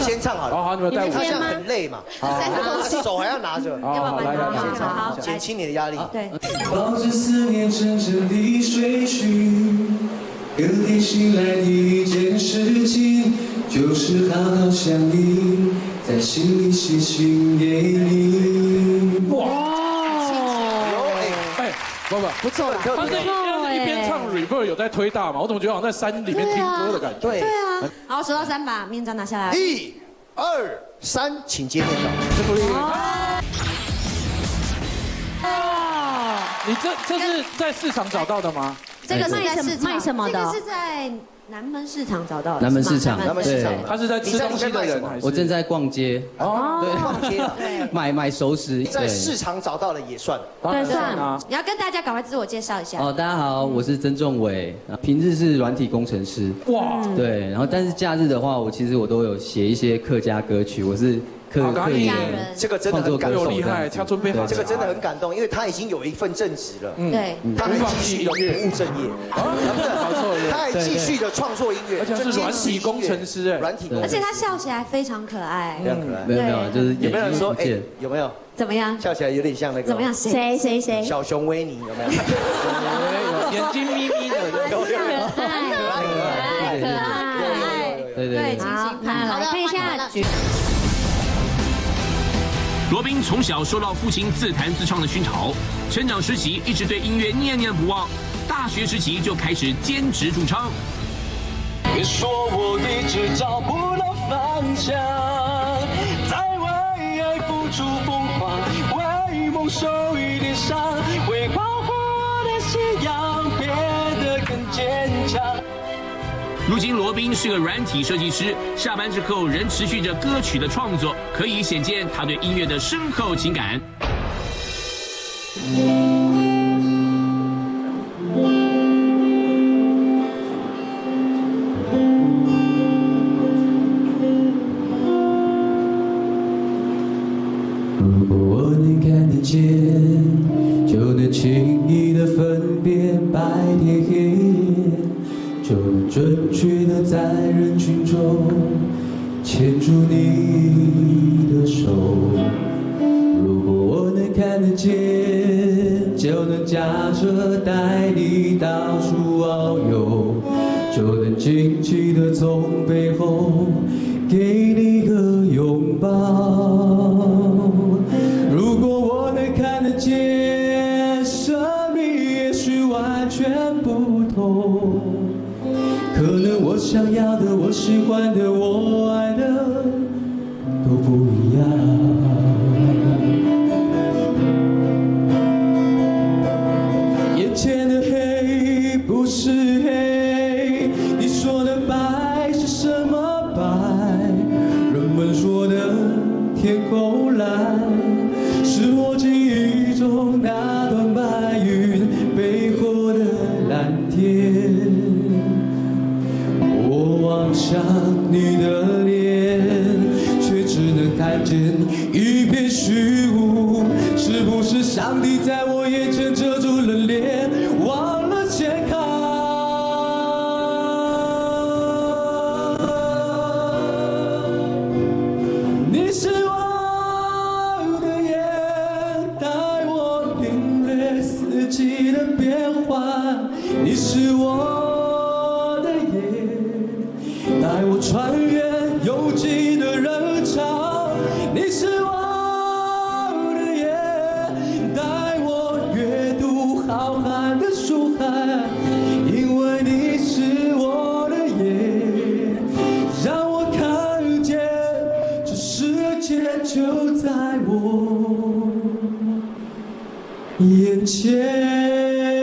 先唱好了。好，你们带舞。他现在很累嘛，手还要拿着。好，来，先唱，减轻你的压力。对。抱着思念阵阵的睡去，隔天醒来第一件事情就是好好想你，在心里写信给你。哇！不错，他是一边唱 reverb 有在推大嘛？我怎么觉得好像在山里面听歌的感觉？对啊。好，数到3把面罩拿下来。1、2、3，请接电脑。辛苦你。你这是在市场找到的吗？这个是在卖什么的？这个是在南门市场找到的。南门市场，对，他是在吃东西的人还是？我正在逛街。哦，逛街啊，买熟食。在市场找到了也算。对，算啊。你要跟大家赶快自我介绍一下。哦，大家好，我是曾仲伟，平日是软体工程师。哇。对，然后但是假日的话，我其实都有写一些客家歌曲，我是。客人，这个真的很感动，厉害，他准备好，这个真的很感动，因为他已经有一份正职了，对，他还继续的不务正业，他还继续的创作音乐，而且是软体工程师，软体，而且他笑起来非常可爱，非常可爱，没有，就是有没有人说，哎，有没有？怎么样？笑起来有点像那个，怎么样？谁？小熊维尼有没有？眼睛眯眯的，可爱，对，好，来看一下举。罗宾从小受到父亲自弹自唱的熏陶，成长时期一直对音乐念念不忘，大学时期就开始兼职驻唱。别说我一直找不到方向，在为爱付出疯狂，为梦受一点伤，为保护我的信仰变得更坚强。如今罗宾是个软体设计师，下班之后仍持续着歌曲的创作，可以显见他对音乐的深厚情感。如果我能看得见，就能轻易地分辨白天黑夜，就能准确地在人群中牵住你的手。如果我能看得见，就能驾车带你到处遨游，就能紧紧地从背后给你个拥抱。如果我能看得见，生命也许完全不同。可能我想要的，我喜欢的，我爱的都不一样。眼前的黑不是黑，你说的白是什么白？人们说的天空蓝，是我记忆中那段白云背后的蓝天。我望向你的脸，却只能看见一片虚无。是不是上帝在我眼前遮住了脸，忘了健康？你是我的眼，带我领略四季的变换。你是我的夜，带我穿越拥挤的人潮。你是我的夜，带我阅读浩瀚的书海。因为你是我的夜，让我看见这世界就在我眼前。